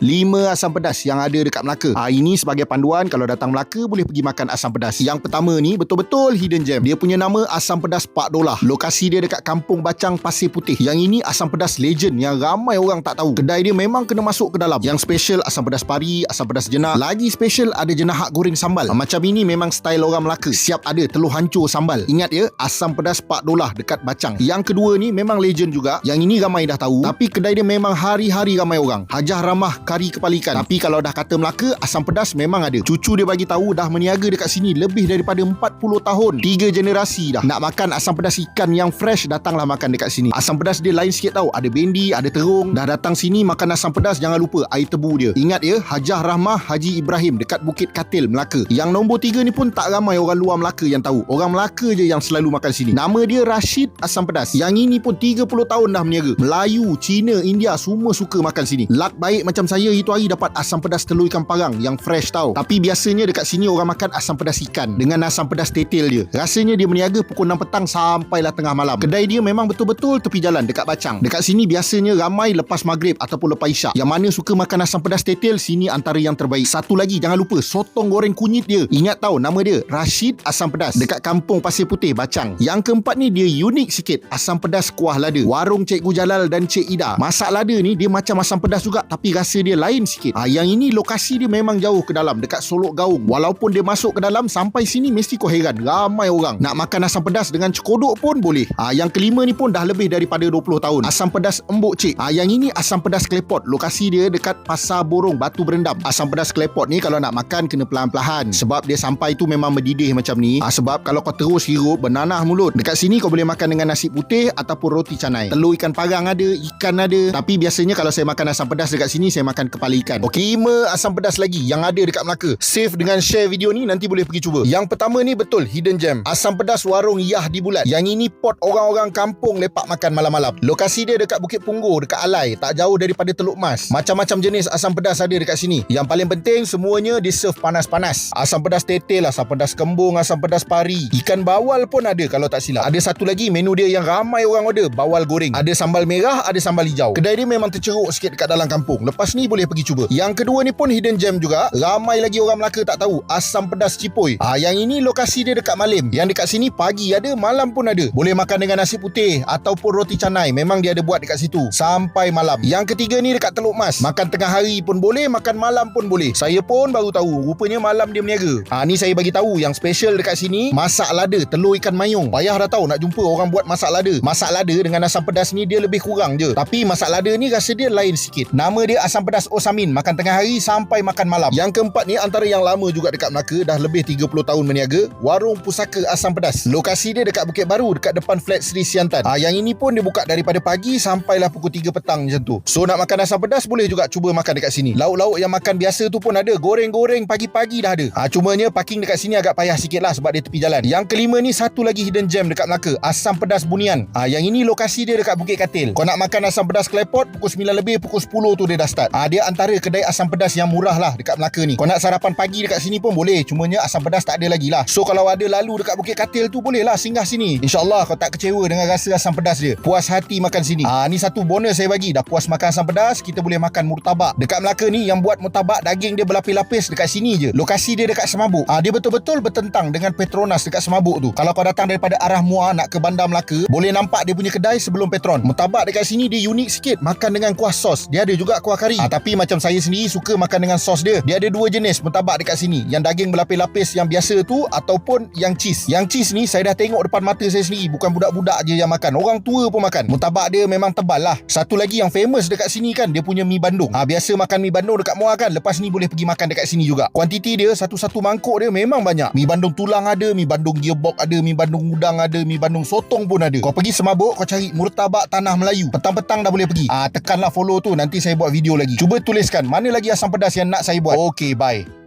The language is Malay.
5 asam pedas yang ada dekat Melaka. Ini sebagai panduan kalau datang Melaka boleh pergi makan asam pedas. Yang pertama ni betul-betul hidden gem. Dia punya nama asam pedas Pak Dolah. Lokasi dia dekat Kampung Bacang, Pasir Putih. Yang ini asam pedas legend yang ramai orang tak tahu. Kedai dia memang kena masuk ke dalam. Yang special asam pedas pari, asam pedas jenak. Lagi special ada jenahak goreng sambal. Macam ini memang style orang Melaka. Siap ada telur hancur sambal. Ingat ya, asam pedas Pak Dolah dekat Bacang. Yang kedua ni memang legend juga. Yang ini ramai dah tahu. Tapi kedai dia memang hari-hari ramai orang. Hajah Ramah kari kepala ikan. Tapi kalau dah kata Melaka, asam pedas memang ada. Cucu dia bagi tahu dah meniaga dekat sini lebih daripada 40 tahun. 3 generasi dah. Nak makan asam pedas ikan yang fresh, datanglah makan dekat sini. Asam pedas dia lain sikit tau. Ada bendi, ada terung. Dah datang sini makan asam pedas, jangan lupa air tebu dia. Ingat ya, Hajah Rahmah Haji Ibrahim dekat Bukit Katil, Melaka. Yang nombor 3 ni pun tak ramai orang luar Melaka yang tahu. Orang Melaka je yang selalu makan sini. Nama dia Rashid Asam Pedas. Yang ini pun 30 tahun dah meniaga. Melayu, Cina, India semua suka makan sini. Luck baik macam saya itu hari dapat asam pedas telur ikan parang yang fresh tau. Tapi biasanya dekat sini orang makan asam pedas ikan dengan asam pedas tetel dia. Rasanya dia meniaga pukul 6 petang sampailah tengah malam. Kedai dia memang betul-betul tepi jalan dekat Bacang. Dekat sini biasanya ramai lepas maghrib ataupun lepas isyak. Yang mana suka makan asam pedas tetel, sini antara yang terbaik. Satu lagi jangan lupa sotong goreng kunyit dia. Ingat tau nama dia Rashid Asam Pedas dekat Kampung Pasir Putih, Bacang. Yang keempat ni dia unik sikit, asam pedas kuah lada. Warung Cikgu Jalal dan Cik Ida. Masak lada ni dia macam asam pedas juga tapi rasa dia lain sikit. Yang ini lokasi dia memang jauh ke dalam dekat Solok Gaung. Walaupun dia masuk ke dalam sampai sini mesti kau heran ramai orang. Nak makan asam pedas dengan cekodok pun boleh. Yang kelima ni pun dah lebih daripada 20 tahun. Asam pedas Embok Cik. Yang ini asam pedas klepot. Lokasi dia dekat Pasar Borong, Batu Berendam. Asam pedas klepot ni kalau nak makan kena pelan-pelan sebab dia sampai tu memang mendidih macam ni. Sebab kalau kau terus hirup bernanah mulut. Dekat sini kau boleh makan dengan nasi putih ataupun roti canai. Telur ikan parang ada, ikan ada. Tapi biasanya kalau saya makan asam pedas dekat sini saya makan kepala ikan. Okey, 5 asam pedas lagi yang ada dekat Melaka. Save dengan share video ni, nanti boleh pergi cuba. Yang pertama ni betul hidden gem. Asam pedas warung Yah di Bulat. Yang ini pot orang-orang kampung lepak makan malam-malam. Lokasi dia dekat Bukit Punggur, dekat Alai, tak jauh daripada Teluk Mas. Macam-macam jenis asam pedas ada dekat sini. Yang paling penting semuanya di serve panas-panas. Asam pedas tetel, asam pedas kembung, asam pedas pari. Ikan bawal pun ada kalau tak silap. Ada satu lagi menu dia yang ramai orang order, bawal goreng. Ada sambal merah, ada sambal hijau. Kedai dia memang terceruk sikit dekat dalam kampung. Lepas ni boleh pergi cuba. Yang kedua ni pun hidden gem juga. Ramai lagi orang Melaka tak tahu. Asam pedas Cipoi. Yang ini lokasi dia dekat Malim. Yang dekat sini pagi ada, malam pun ada. Boleh makan dengan nasi putih ataupun roti canai. Memang dia ada buat dekat situ sampai malam. Yang ketiga ni dekat Teluk Mas. Makan tengah hari pun boleh, makan malam pun boleh. Saya pun baru tahu. Rupanya malam dia meniaga. Ni saya bagi tahu yang special dekat sini, masak lada telur ikan mayung. Payah dah tahu nak jumpa orang buat masak lada. Masak lada dengan asam pedas ni dia lebih kurang je. Tapi masak lada ni rasa dia lain sikit. Nama dia asam pedas Osamin. Makan tengah hari sampai makan malam. Yang keempat ni antara yang lama juga dekat Melaka, dah lebih 30 tahun meniaga. Warung Pusaka Asam Pedas. Lokasi dia dekat Bukit Baru, dekat depan flat Sri Siantan. Yang ini pun dia buka daripada pagi sampailah pukul 3 petang macam tu. So nak makan asam pedas boleh juga cuba makan dekat sini. Lauk-lauk yang makan biasa tu pun ada. Goreng-goreng pagi-pagi dah ada. Cumanya parking dekat sini agak payah sikit lah sebab dia tepi jalan. Yang kelima ni satu lagi hidden gem dekat Melaka, Asam Pedas Bunian. Yang ini lokasi dia dekat Bukit Katil. Kau nak makan asam pedas klepot pukul 9 lebih, pukul 10 tu dia dah start. Dia antara kedai asam pedas yang murah lah dekat Melaka ni. Kau nak sarapan pagi dekat sini pun boleh. Cumanya asam pedas tak ada lagi lah. So kalau ada lalu dekat Bukit Katil tu boleh lah singgah sini. InsyaAllah kau tak kecewa dengan rasa asam pedas dia. Puas hati makan sini. Ni satu bonus saya bagi. Dah puas makan asam pedas, kita boleh makan murtabak. Dekat Melaka ni yang buat murtabak daging dia berlapis-lapis dekat sini je. Lokasi dia dekat Semabuk. Dia betul-betul bertentang dengan Petronas dekat Semabuk tu. Kalau kau datang daripada arah Muar nak ke Bandar Melaka, boleh nampak dia punya kedai sebelum Petron. Murtabak dekat sini dia unik sikit. Makan dengan kuah sos. Dia ada juga kuah kari. Tapi macam saya sendiri suka makan dengan sos dia. Dia ada 2 jenis murtabak dekat sini. Yang daging berlapis-lapis yang biasa tu ataupun yang cheese. Yang cheese ni saya dah tengok depan mata saya sendiri. Bukan budak-budak je yang makan. Orang tua pun makan. Murtabak dia memang tebal lah. Satu lagi yang famous dekat sini kan, dia punya mi bandung. Biasa makan mi bandung dekat Muar kan. Lepas ni boleh pergi makan dekat sini juga. Kuantiti dia satu-satu mangkuk dia memang banyak. Mi bandung tulang ada, mi bandung gearbox ada, mi bandung udang ada, mi bandung sotong pun ada. Kau pergi Semabuk, kau cari murtabak Tanah Melayu. Petang-petang dah boleh pergi. Tekanlah follow tu, nanti saya buat video lagi. Cuba tuliskan mana lagi asam pedas yang nak saya buat. Okay, bye.